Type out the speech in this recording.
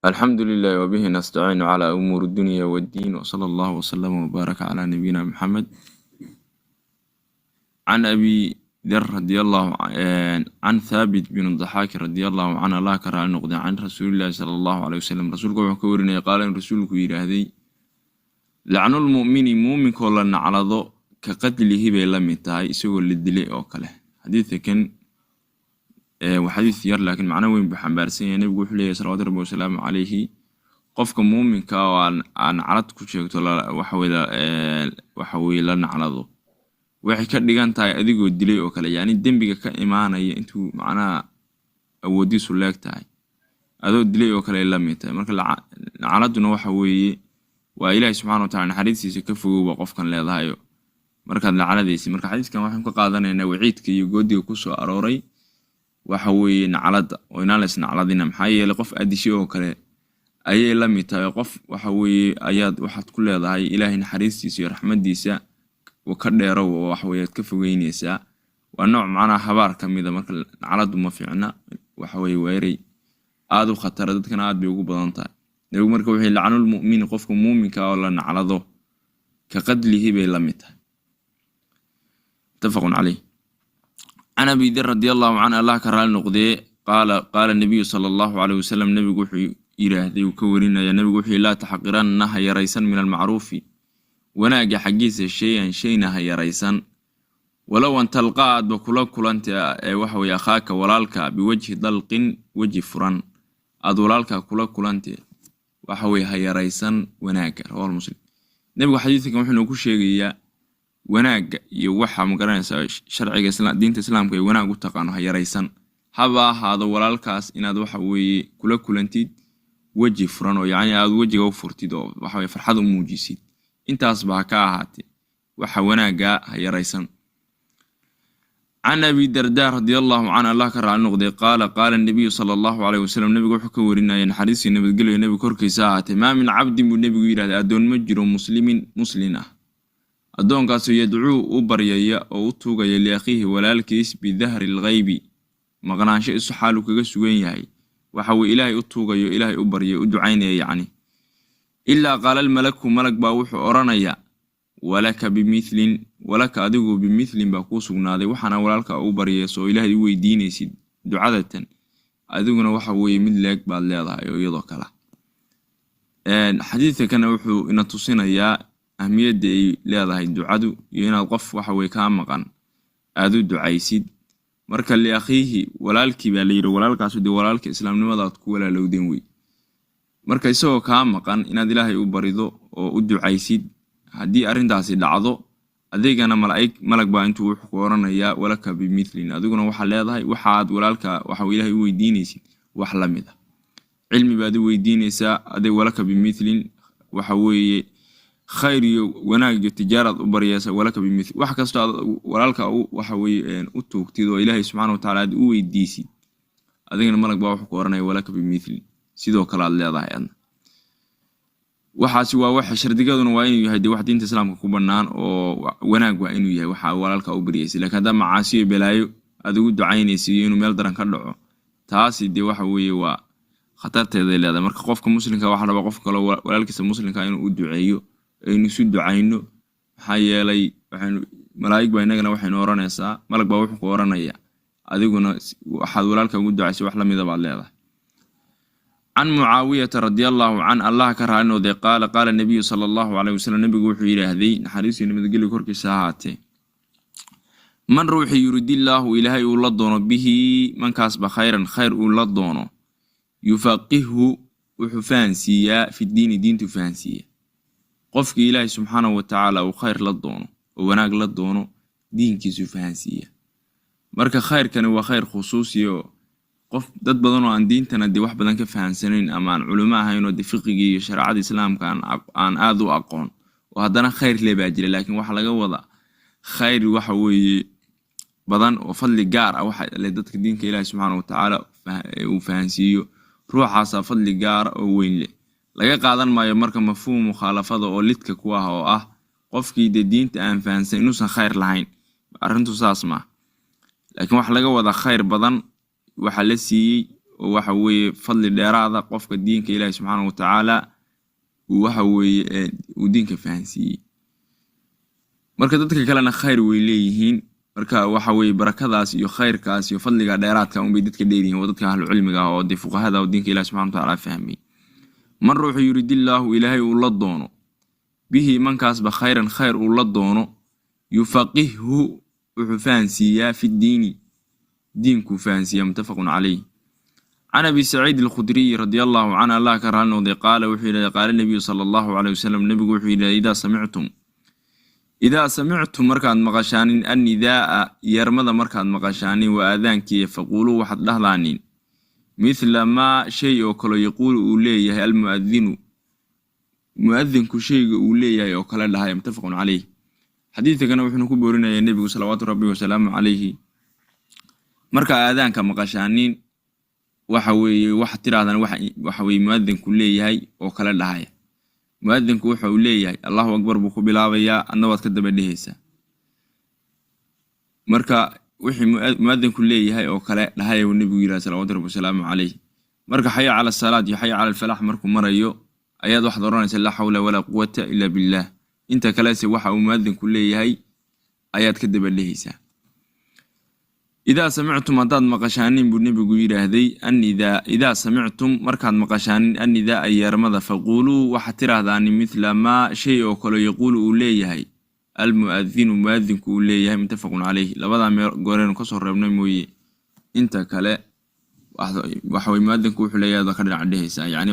الحمد لله وبه نستعين على أمور الدنيا والدين وصلى الله وسلم وبارك على نبينا محمد. عن أبي ذر رضي الله عن ثابت بن الضحاك رضي الله عنه الله كره النقد عن رسول الله صلى الله عليه وسلم رسولك وحكورنا قال إن رسولك يرهدي لعن المؤمن مؤمن كلنا على ضوء كقتله بلم تاي سوى للدليل أو كله حديث كان وحديث ير لكن معناه وين بحمبارسين النبي يقول لي صلى الله عليه وسلم عليه qofka muuminka aan calad ku sheegto waxa weeye la naclado waxay ka dhigan tahay adigoo dilay oo kale yaani dambiga ka imaanaya intuu macnaha awoodiisu leegtahay adoo dilay oo kale la mid tahay marka nacaladuna waxa weeye waa Ilaahay subhanahu wa ta'ala naxariistiisa ka fogowba qofkan leedahayo markaad nacaladaysi marka xadiiskan waxaan ka qaadanaynaa waciidka iyo goodiga ku soo arooray waxa weeye nacalada oo inaan la isnacladina maxaa yeelay qof adishay oo kale ayay la mid tahay qof waxa weeye ayaad waxaad ku leedahay Ilaahay naxariistiisa iyo raxmadiisa oo ka dheero waxa weeye ka fogeynaysa waa nooc macnaha habaar kamida marka nacaladu ma fiicna waxa weeye weeray aad u khatar dadkana aad bay ugu badan tahay nabigu marka wuxuu lacanul mu'min qofka muuminka oo la nacalado ka qadlihi bay la mid tahay tafaqun alayh ana bi dir radiyallahu anhu allah karal noqday qala nabiy sallallahu alayhi wasallam nabigu wuxuu yiraahday uu ka warinaya nabigu wuxuu la taxqiran hayaraysan min al-ma'ruf wanaaga xaqiisa shayna hayaraysan walaw an talqaad bakula kulanta waxa weeye akhaaka walaalka biwajhi dalqin waji furan ad walaalka kula kulante waxa weeye hayaraysan wanaaga rawal muslim nabigu xadiiska wuxuu ku sheegayaa wanaaga iyo waxa magaranaysa sharciga diinta islaamka ee wanaag u taqaano hayaraysan haba ahaado walaalkaas inaad waxa weeye kula kulantid waji furan oo yaani aad wajiga u furtid oo waxa weeye farxad u muujisid intaas baa ka ahaatay waxa wanaaga hayaraysan عن أبي الدرداء رضي الله عنه الله كرع النقد قال النبي صلى الله عليه وسلم نبي وحكى ورنا ين حديث النبي قال النبي كركي ساعة ما من عبد من النبي يراد أدون مجر مسلمة أدون قاسو يدعو وبريا أو توجا لأخيه ولا الكيس بظهر الغيب ما غنى شيء سحالك جسوين ياي وحوي إلهي أتوجا إلهي أبريا أدعيني يعني إلا قال الملك ملك باوح أرانيا ولك بمثل ولك أدعو بمثل باقوس ونادي وحنا ولك أو بريا سو إلهي ويديني سيد دعادة أدعونا وحوي من لك بعد لا يضاك له حديث كان وحو إن تصينا يا أهمية دي لا الدعاء ينا القف وحوي كامقا أدو دعايسيد مركا لأخيه ولالك بالير ولالك عسود ولالك إسلام نمضى تكولا لو دينوي marka isagoo ka maqan inaad Ilaahay u barido oo u ducaysid hadii arintaasi dhacdo adeegana malag baa intuu wax ku oranaya walaka bimithli adiguna waxa leedahay waxaad walaalka waxa Ilaahay u weydiinaysid wax la mid ah cilmi baad u weydiinaysaa adeeg walaka bimithli waxa weeye khayr iyo wanaag iyo tijaarad u bariyaysa walaka bimithli wax kasta walaalka waxa weeye u toogtid oo Ilaahay subhanahu wa ta'ala u weydiisid adeegana malag baa wax ku oranaya walaka bimithli sidoo kale aad leedahay waxaasi waa waxa shardigaduna waa inuu yahay wax diinta islaamka ku banaan oo wanaag waa inuu yahay waxa walaalka u bariyay laakiin hada macaasiyo balaayo adigu ducaynaysid inuu meel daran ka dhaco taasi de waxa weeye waa khatarteeda leedahay marka qofka muslimka waxa raba qof kale walaalkiisa muslimka inuu u duceeyo inuu soo ducayno waxa yeelay waxaan malaa'ig baa inagana waxay oranaysaa malag baa wuxuu ku oranaya adiguna waxa walaalka ugu ducaysay wax la mid ah leedahay عن معاوية رضي الله عنه الله كره أنه ذي قال النبي صلى الله عليه وسلم نبي وحي إلهي حديثي نبي قال كركي ساعته من روحي يريد الله إلهي ولدونه به من كسب خيرا خير ولدونه يفقهه وحفانسيا في الدين دين تفانسيا قفك إلهي سبحانه وتعالى وخير لدونه وناق لدونه دين كيسو فانسيا مركا خير كان هو خير خصوصي qof dad badan oo aan diintana di wax badan ka fahansaneyn ama aan culimo ahayn oo fiqiga iyo shariicada islaamka aan aad u aqoon oo hadana khayr leeyahay jira laakiin waxa laga wada khayr waxa weeye badan oo fadli gaar ah waxa la dadka diinka Ilaahay subhanahu wa ta'ala uu fahansiyo ruuxaas fadli gaar oo weyn leh laga qaadan maayo marka mafhuum mukhalafada oo lidka ku ah oo ah qofkii diinta aan fahansan inuu san khayr lahayn arintu saas ma laakiin waxa laga wada khayr badan waxa la siiyay waxa weeye fadli dheeraada qofka diinka Ilaahay subhanahu wa ta'ala waxa weeye uu diinka fahansiiyay marka dadka kalena khayr way leeyihiin marka waxa weeye barakadaas iyo khayrkaas iyo fadliga dheeraadka bay dadka dheeriyiin oo dadka ahlu cilmiga oo fuqahada oo diinka Ilaahay subhanahu wa ta'ala fahmay man ruuxu yuridillahu Ilaahay uu la doono bihi mankaas ba khayran khayr uu la doono yufaqihu wuxuu fahansiiyaa fi diini دينكو فانسي متفق عليه عن أبي سعيد الخدري رضي الله عنه الله كرهنه قال وحيدا قال النبي صلى الله عليه وسلم نبي وحيدا إذا سمعتم مركان مغشانين النداء يرمض مركان مغشانين وآذانك فقولوا وحد لهلانين مثل ما شيء وكل يقول أوليه المؤذن مؤذن كشيء أوليه وكل لها متفق عليه حديث كان وحنا كبرنا يا النبي صلوات ربي وسلامه عليه marka aadaanka maqashaanin waxa weeye wax tiraadana waxa weeye muadinku leeyahay oo kala dhahay muadinku wuxuu leeyahay Allahu akbar buu ku bilaabaya annabad ka daba dhehaysa marka wixii muadinku leeyahay oo kala dhahay uu nabigu yiraahdo sallallahu alayhi wasallam alayhi marka hayya ala salaad iyo hayya ala falah markuu marayo ayaad wax dooranaysa la hawla wala quwwata illa billah inta kale si waxa uu muadinku leeyahay ayaad ka daba dhehaysa إذا سمعتم مداد مقشانين بالنبي يراهدي إذا سمعتم مركاد مقشانين النداء يرمض فقولوا وحتره ذاني مثل ما شيء وكل يقول أوليه المؤذن مؤذن أوليه متفق عليه لبدا قرين كسر ربنا موي انت كلا وحوي مؤذن كوحليه ذكر عليه يعني